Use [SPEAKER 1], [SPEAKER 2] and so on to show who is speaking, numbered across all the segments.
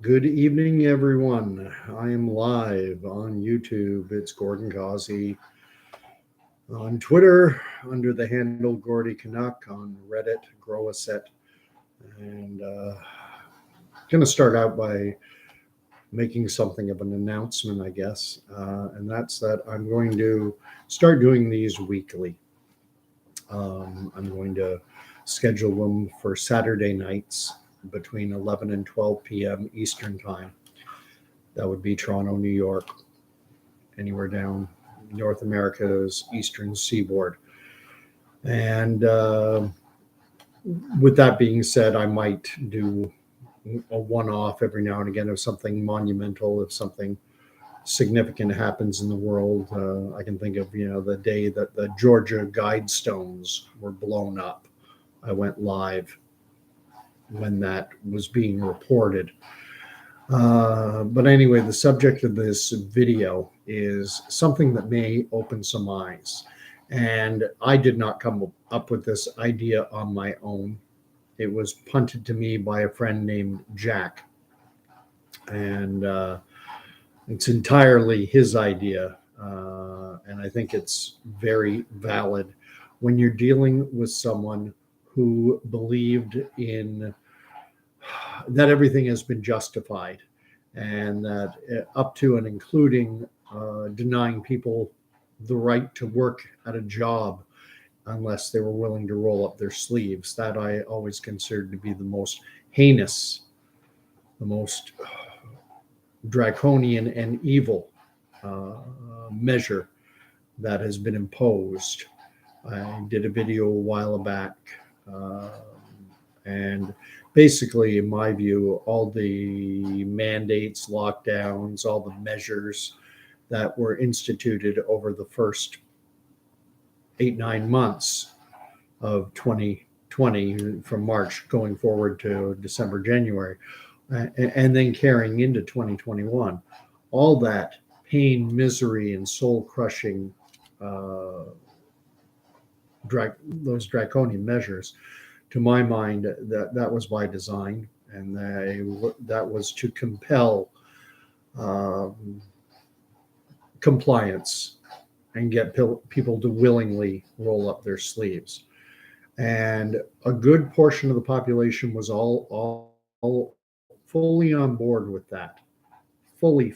[SPEAKER 1] Good evening, everyone. I am live on YouTube. It's Gordon Ghazi on Twitter under the handle Gordy Canuck, on Reddit, Grow a Set. And going to start out by making something of an announcement, I guess. And that's that I'm going to start doing these weekly. I'm going to schedule them for Saturday nights between 11 and 12 p.m. Eastern Time. That would be Toronto, New York, anywhere down North America's eastern seaboard. And with that being said, I might do a one off every now and again of something monumental, if something significant happens in the world. I can think of, the day that the Georgia Guidestones were blown up. I went live when that was being reported. But anyway, the subject of this video is something that may open some eyes. And I did not come up with this idea on my own. It was punted to me by a friend named Jack. And it's entirely his idea. And I think it's very valid when you're dealing with someone who believed in that everything has been justified, and that up to and including denying people the right to work at a job unless they were willing to roll up their sleeves. That I always considered to be the most heinous, the most draconian and evil measure that has been imposed. I did a video a while back, and basically, in my view, all the mandates, lockdowns, all the measures that were instituted over the first 8, 9 months of 2020, from March going forward to December, January, and then carrying into 2021, all that pain, misery, and soul crushing, those draconian measures, to my mind, that was by design, and that was to compel compliance and get people to willingly roll up their sleeves. And a good portion of the population was all fully on board with that, fully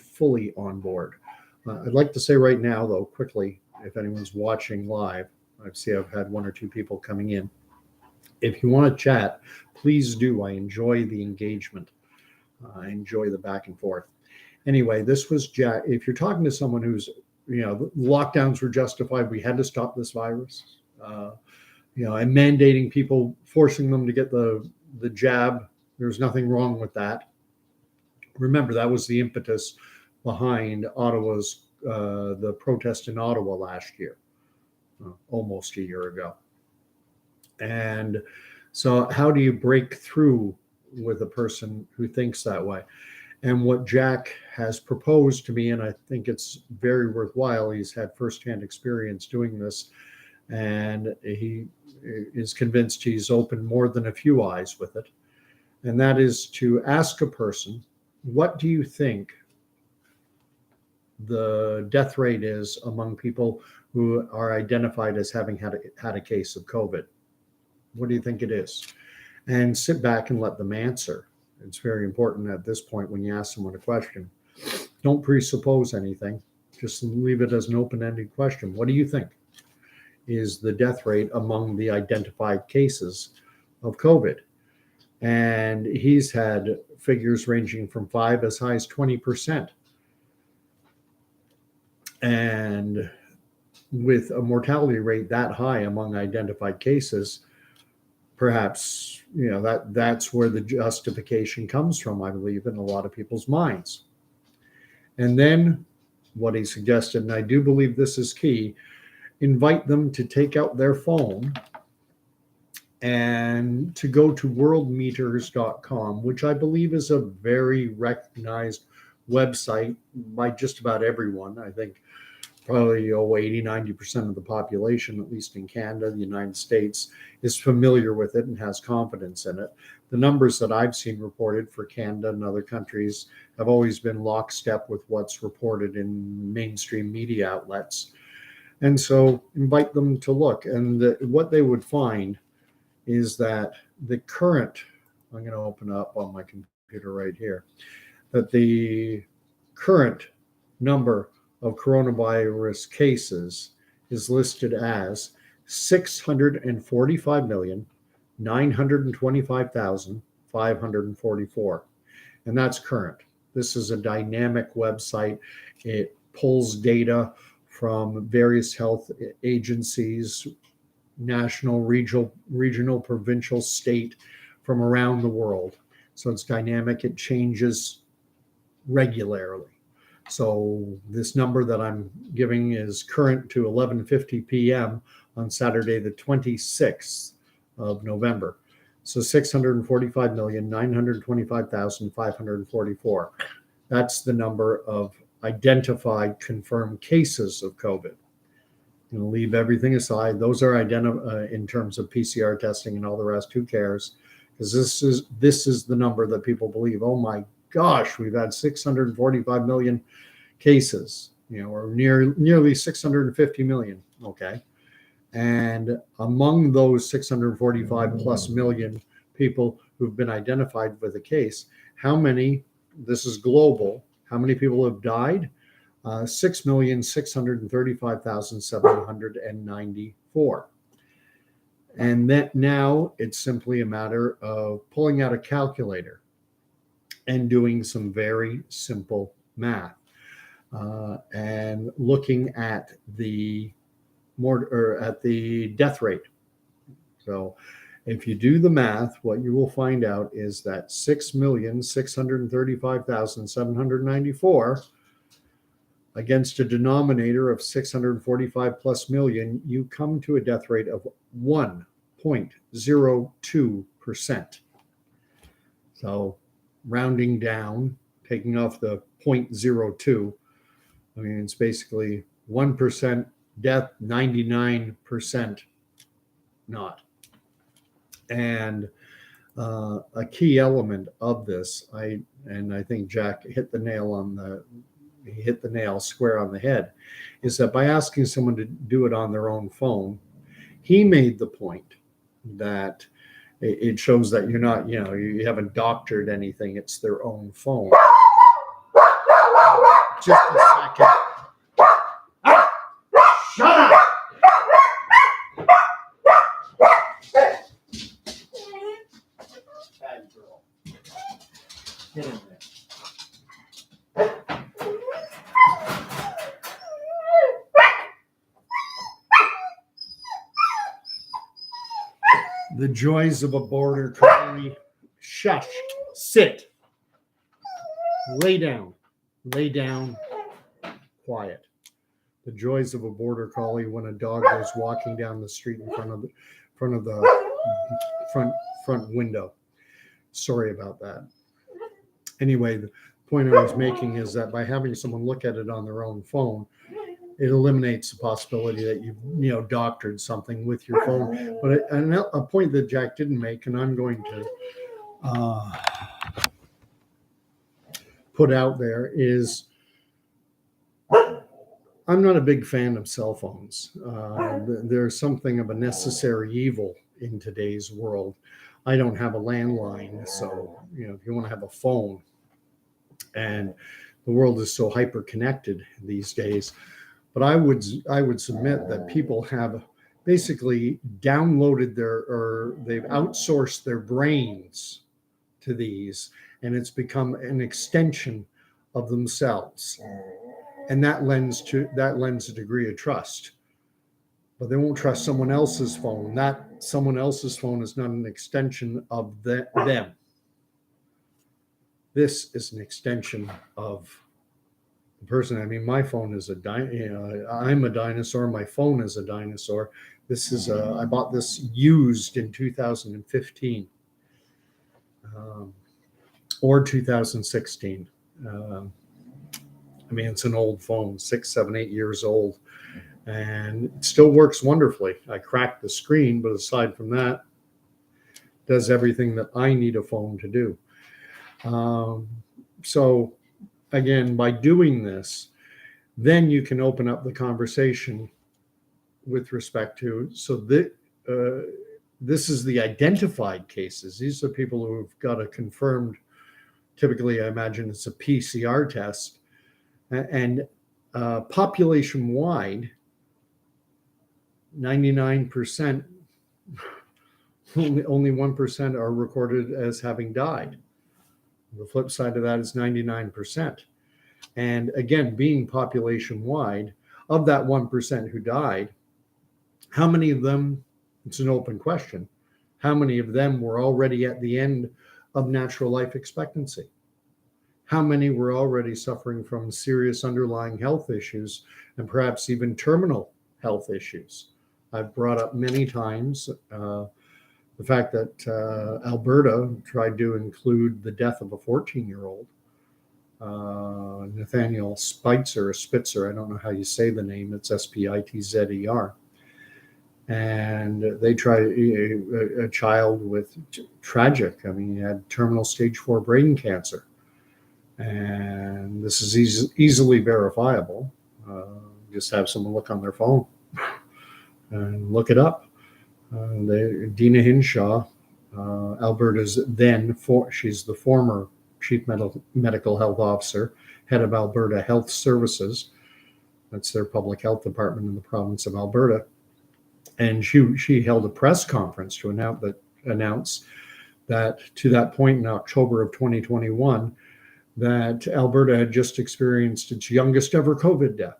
[SPEAKER 1] on board. I'd like to say right now, though, quickly, if anyone's watching live, I see I've had one or two people coming in. If you want to chat, please do. I enjoy the engagement. I enjoy the back and forth. Anyway, this was Jack. If you're talking to someone who's, lockdowns were justified, we had to stop this virus, and mandating people, forcing them to get the jab, there's nothing wrong with that. Remember, that was the impetus behind Ottawa's, the protest in Ottawa last year, almost a year ago. And so, how do you break through with a person who thinks that way? And what Jack has proposed to me, and I think it's very worthwhile, he's had firsthand experience doing this, and he is convinced he's opened more than a few eyes with it. And that is to ask a person, what do you think the death rate is among people who are identified as having had a case of COVID? What do you think it is? And sit back and let them answer. It's very important at this point when you ask someone a question. Don't presuppose anything. Just leave it as an open-ended question. What do you think is the death rate among the identified cases of COVID? And he's had figures ranging from 5 as high as 20%. And with a mortality rate that high among identified cases, perhaps that's where the justification comes from, I believe, in a lot of people's minds. And then what he suggested, and I do believe this is key, invite them to take out their phone and to go to worldmeters.com, which I believe is a very recognized website by just about everyone. I think probably 80-90% of the population, at least in Canada, the United States, is familiar with it and has confidence in it. the numbers that I've seen reported for Canada and other countries have always been lockstep with what's reported in mainstream media outlets. And so invite them to look. And what they would find is that the current, I'm going to open up on my computer right here, that the current number of coronavirus cases is listed as 645,925,544. And that's current. This is a dynamic website. It pulls data from various health agencies, national, regional, provincial, state, from around the world. So it's dynamic. It changes regularly. So this number that I'm giving is current to 11:50 p.m. on Saturday, the 26th of November. So 645,925,544. That's the number of identified confirmed cases of COVID. Leave everything aside. Those are in terms of PCR testing and all the rest. Who cares? Because this is the number that people believe. Oh my gosh, we've had 645 million cases, or nearly 650 million. Okay. And among those 645 plus million people who've been identified with a case, how many, this is global, how many people have died? 6,635,794. And that now it's simply a matter of pulling out a calculator and doing some very simple math and looking at the death rate. So if you do the math, what you will find out is that 6,635,794 against a denominator of 645 plus million, you come to a death rate of 1.02%. So rounding down, taking off the 0.02, I mean, it's basically 1% death, 99% not. And a key element of this, I think Jack hit the nail square on the head, is that by asking someone to do it on their own phone, he made the point that it shows that you're not, you haven't doctored anything. It's their own phone. Just a second. Shut up! Bad girl. Get in there. The joys of a border collie. Shush. Sit. Lay down. Quiet. The joys of a border collie when a dog goes walking down the street in front of the front window. Sorry about that. Anyway, the point I was making is that by having someone look at it on their own phone, it eliminates the possibility that you've doctored something with your phone. But a point that Jack didn't make, and I'm going to put out there, is I'm not a big fan of cell phones. There's something of a necessary evil in today's world. I don't have a landline, so if you want to have a phone, and the world is so hyper connected these days. But I would submit that people have basically downloaded they've outsourced their brains to these, and it's become an extension of themselves. And that lends a degree of trust. But they won't trust someone else's phone. That someone else's phone is not an extension of them. This is an extension of the person. I mean, my phone is I'm a dinosaur. My phone is a dinosaur. This is I bought this used in 2015 or 2016. I mean, it's an old phone, 6, 7, 8 years old, and it still works wonderfully. I cracked the screen, but aside from that, does everything that I need a phone to do. So again, by doing this, then you can open up the conversation with respect to, so that this is the identified cases. These are people who've got a confirmed, typically I imagine it's a PCR test, and population wide, 99%, only 1% are recorded as having died. The flip side of that is 99%. And again, being population wide, of that 1% who died, how many of them, it's an open question, how many of them were already at the end of natural life expectancy? How many were already suffering from serious underlying health issues and perhaps even terminal health issues? I've brought up many times the fact that Alberta tried to include the death of a 14-year-old, Nathaniel Spitzer, I don't know how you say the name, it's Spitzer. And they tried a child with tragic, I mean, he had terminal stage 4 brain cancer. And this is easily verifiable. Just have someone look on their phone and look it up. Deena Hinshaw, Alberta's she's the former Chief Medical Health Officer, head of Alberta Health Services. That's their public health department in the province of Alberta. And she held a press conference to announce that to that point in October of 2021, that Alberta had just experienced its youngest ever COVID death.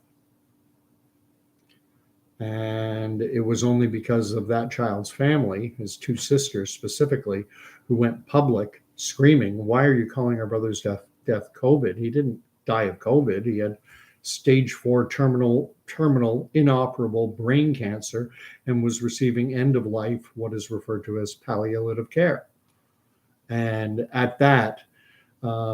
[SPEAKER 1] And it was only because of that child's family, his two sisters specifically, who went public screaming, "Why are you calling our brother's death COVID? He didn't die of COVID. He had stage 4 terminal inoperable brain cancer and was receiving end of life, what is referred to as palliative care." And at that,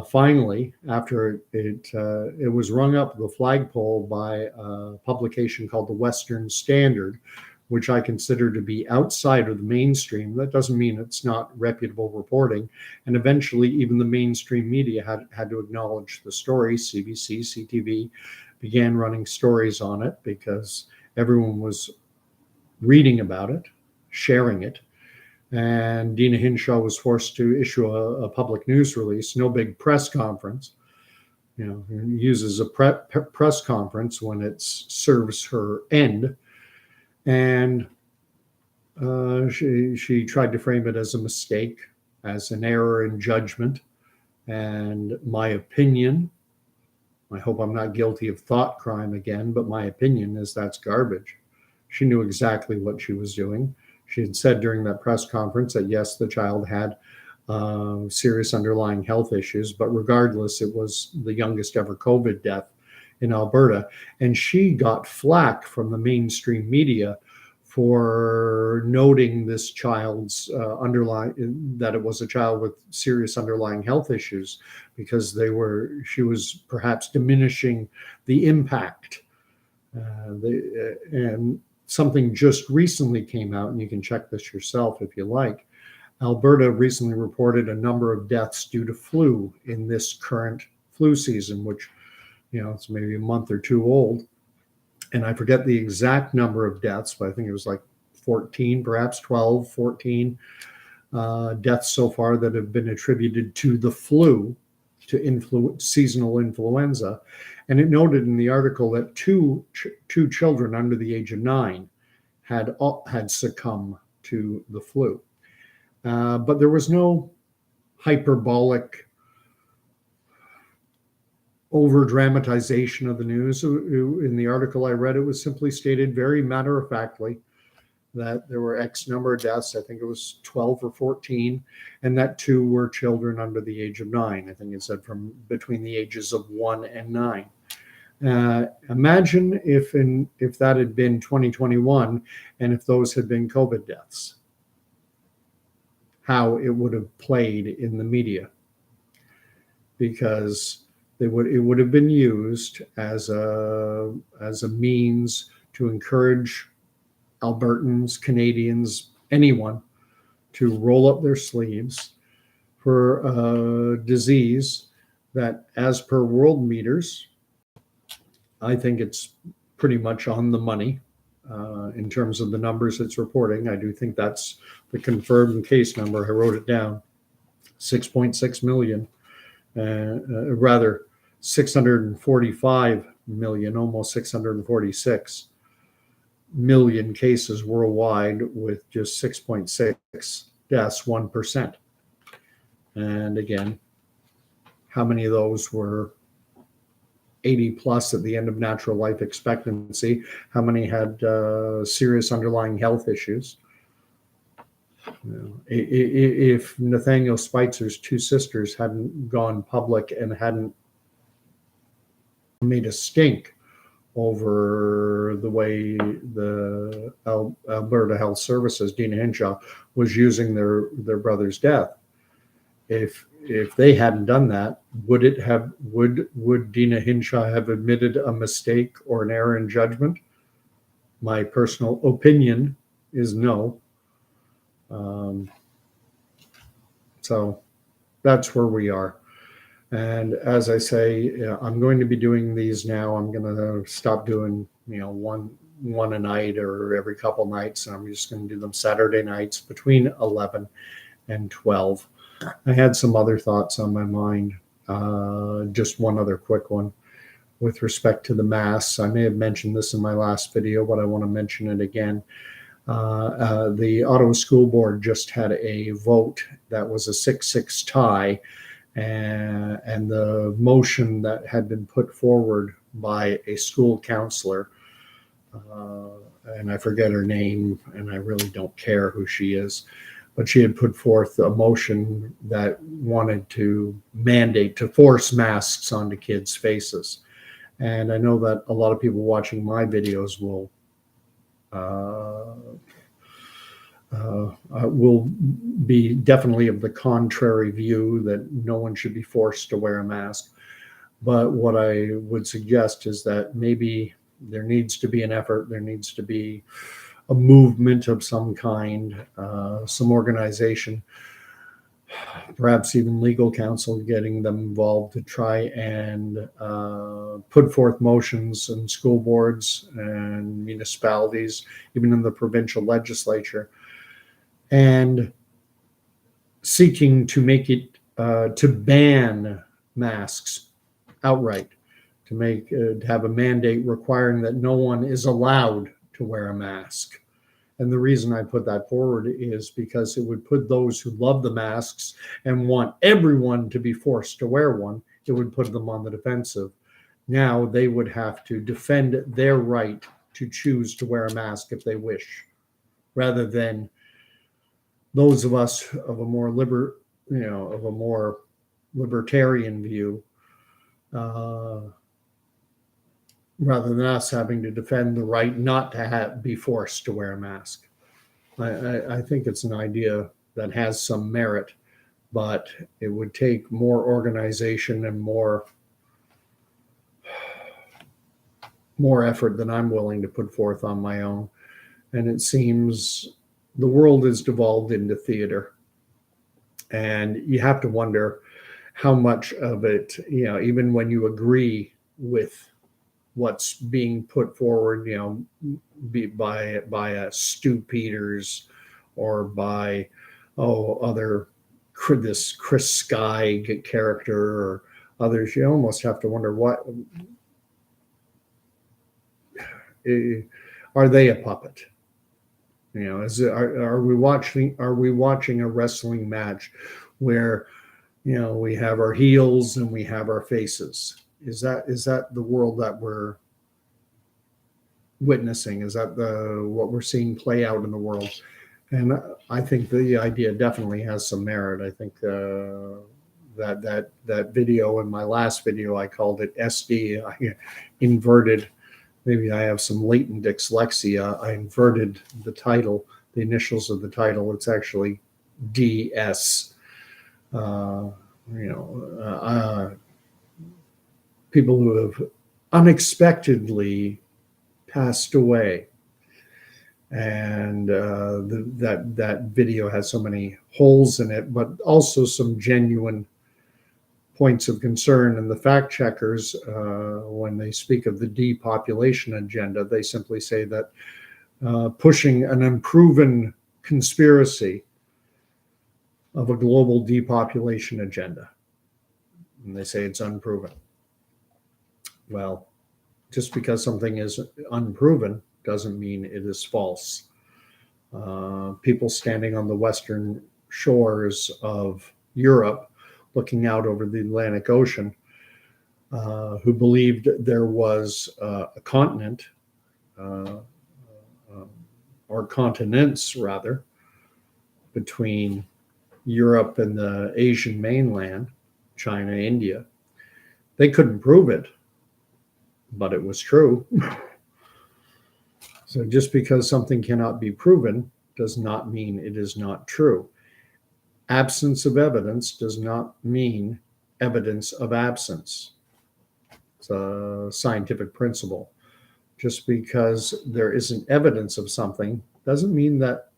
[SPEAKER 1] finally, after it was rung up the flagpole by a publication called the Western Standard, which I consider to be outside of the mainstream. That doesn't mean it's not reputable reporting. And eventually, even the mainstream media had to acknowledge the story. CBC, CTV began running stories on it because everyone was reading about it, sharing it. And Deena Hinshaw was forced to issue a public news release, no big press conference. Uses a press conference when it serves her end. And she tried to frame it as a mistake, as an error in judgment. And my opinion, I hope I'm not guilty of thought crime again, but my opinion is that's garbage. She knew exactly what she was doing. She had said during that press conference that, yes, the child had serious underlying health issues, but regardless, it was the youngest ever COVID death in Alberta. And she got flack from the mainstream media for noting this child's that it was a child with serious underlying health issues, because she was perhaps diminishing the impact. And something just recently came out, and you can check this yourself if you like. Alberta recently reported a number of deaths due to flu in this current flu season, which, it's maybe a month or two old. And I forget the exact number of deaths, but I think it was like 14, perhaps 12, 14 deaths so far that have been attributed to the flu, to seasonal influenza. And it noted in the article that two children under the age of 9 had succumbed to the flu. But there was no hyperbolic over dramatization of the news. In the article I read, it was simply stated very matter-of-factly that there were X number of deaths. I think it was 12 or 14, and that 2 were children under the age of 9. I think it said from between the ages of 1 and 9. Imagine if that had been 2021 and if those had been COVID deaths, how it would have played in the media, because it would have been used as a means to encourage Albertans, Canadians, anyone to roll up their sleeves for a disease that, as per world meters, I think it's pretty much on the money in terms of the numbers it's reporting. I do think that's the confirmed case number. I wrote it down, 6.6 million, rather 645 million, almost 646 million cases worldwide, with just 6.6 deaths, 1%. And again, how many of those were 80 plus at the end of natural life expectancy? How many had serious underlying health issues? If Nathaniel Spitzer's two sisters hadn't gone public and hadn't made a stink over the way the Alberta Health Services, Dina Hinshaw, was using their brother's death, if they hadn't done that, would Dina Hinshaw have admitted a mistake or an error in judgment? My personal opinion is no. So that's where we are. And as I say, I'm going to be doing these now. I'm going to stop doing, one a night or every couple nights. And I'm just going to do them Saturday nights between 11 and 12. I had some other thoughts on my mind. Just one other quick one with respect to the masks. I may have mentioned this in my last video, but I want to mention it again. The Ottawa School Board just had a vote that was a 6-6 tie, and the motion that had been put forward by a school counselor, and I forget her name, and I really don't care who she is, but she had put forth a motion that wanted to mandate, to force masks onto kids' faces. And I know that a lot of people watching my videos will be definitely of the contrary view that no one should be forced to wear a mask. But what I would suggest is that maybe there needs to be an effort, there needs to be a movement of some kind, some organization, perhaps even legal counsel, getting them involved to try and put forth motions in school boards and municipalities, even in the provincial legislature, and seeking to make it, to ban masks outright, to have a mandate requiring that no one is allowed to wear a mask. And the reason I put that forward is because it would put those who love the masks and want everyone to be forced to wear one, it would put them on the defensive. Now they would have to defend their right to choose to wear a mask if they wish, rather than those of us of a more libertarian view, rather than us having to defend the right not to be forced to wear a mask. I think it's an idea that has some merit, but it would take more organization and more effort than I'm willing to put forth on my own. And it seems the world has devolved into theater. And you have to wonder how much of it, even when you agree with what's being put forward, by Stu Peters or by this Chris Sky character or others, you almost have to wonder, what are they a puppet? Are we watching a wrestling match where we have our heels and we have our faces? Is that the world that we're witnessing? Is that what we're seeing play out in the world? And I think the idea definitely has some merit. I think that video, in my last video, I called it SD. I inverted. Maybe I have some latent dyslexia. I inverted the title, the initials of the title. It's actually DS. People who have unexpectedly passed away. And that video has so many holes in it, but also some genuine points of concern. And the fact checkers, when they speak of the depopulation agenda, they simply say that pushing an unproven conspiracy of a global depopulation agenda. And they say it's unproven. Well, just because something is unproven doesn't mean it is false. People standing on the western shores of Europe, looking out over the Atlantic Ocean, who believed there was a continent, or continents rather, between Europe and the Asian mainland, China, India. They couldn't prove it, but it was true. So just because something cannot be proven does not mean it is not true. Absence of evidence does not mean evidence of absence. It's a scientific principle. Just because there isn't evidence of something doesn't mean that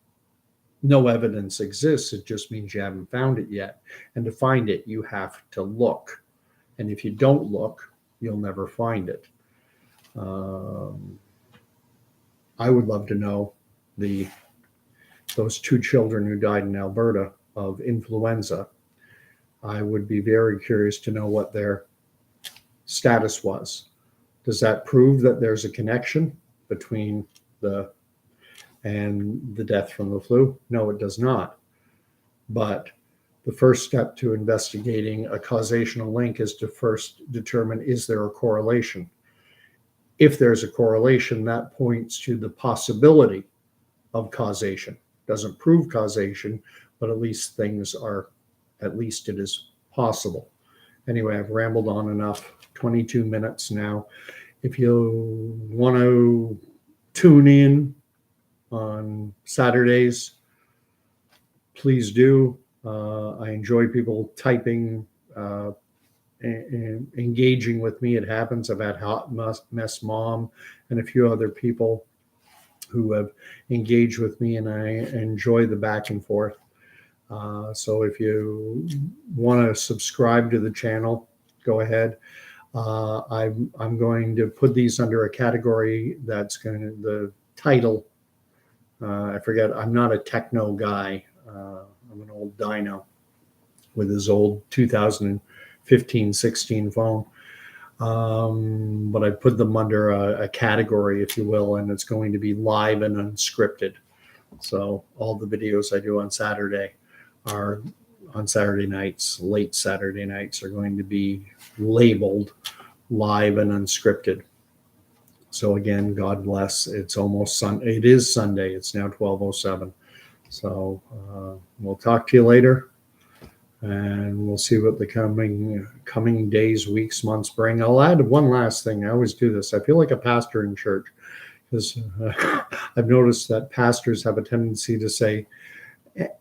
[SPEAKER 1] no evidence exists. It just means you haven't found it yet. And to find it, you have to look. And if you don't look, you'll never find it. I would love to know those 2 children who died in Alberta of influenza. I would be very curious to know what their status was. Does that prove that there's a connection between the death from the flu? No, it does not. But the first step to investigating a causational link is to first determine, is there a correlation? If there's a correlation, that points to the possibility of causation. Doesn't prove causation, but at least it is possible. Anyway, I've rambled on enough. 22 minutes now. If you want to tune in on Saturdays, please do. I enjoy people typing and engaging with me. It happens. I've had Hot Mess Mom and a few other people who have engaged with me, and I enjoy the back and forth. So if you want to subscribe to the channel, go ahead. I'm going to put these under a category that's going to, the title, I forget, I'm not a techno guy. I'm an old dino with his old 2015-16 phone. But I put them under a category, if you will, and it's going to be live and unscripted. So all the videos I do on Saturday are on Saturday nights, late Saturday nights, are going to be labeled live and unscripted. So again, God bless. It's almost Sunday. It is Sunday. It's now 12:07. So we'll talk to you later, and we'll see what the coming days, weeks, months bring. I'll add one last thing. I always do this. I feel like a pastor in church, because I've noticed that pastors have a tendency to say,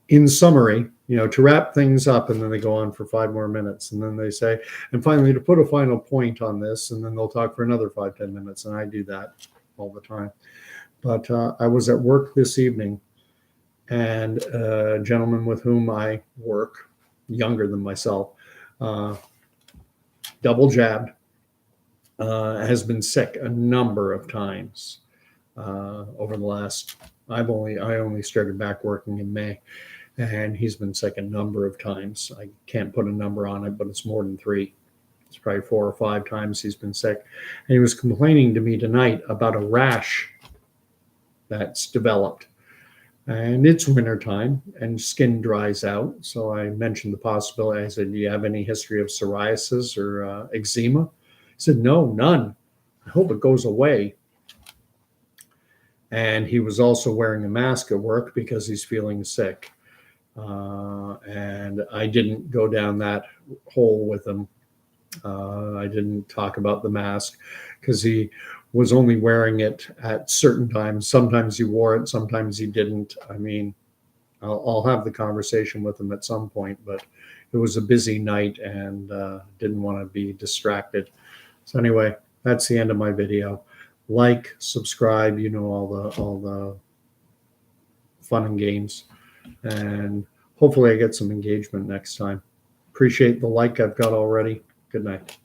[SPEAKER 1] in summary, to wrap things up, and then they go on for 5 more minutes, and then they say, and finally, to put a final point on this, and then they'll talk for another 5-10 minutes, and I do that all the time. But I was at work this evening, and a gentleman with whom I work, younger than myself, double jabbed, has been sick a number of times over the last. I only started back working in May, and he's been sick a number of times. I can't put a number on it, but it's more than 3. It's probably 4 or 5 times he's been sick. And he was complaining to me tonight about a rash that's developed. And it's wintertime and skin dries out. So I mentioned the possibility. I said, do you have any history of psoriasis or eczema? He said, no, none. I hope it goes away. And he was also wearing a mask at work because he's feeling sick. And I didn't go down that hole with him. I didn't talk about the mask because he was only wearing it at certain times. Sometimes he wore it, sometimes he didn't. I mean, I'll have the conversation with him at some point, but it was a busy night and didn't want to be distracted. So anyway, that's the end of my video. Like, subscribe, all the fun and games. And hopefully I get some engagement next time. Appreciate the like I've got already. Good night.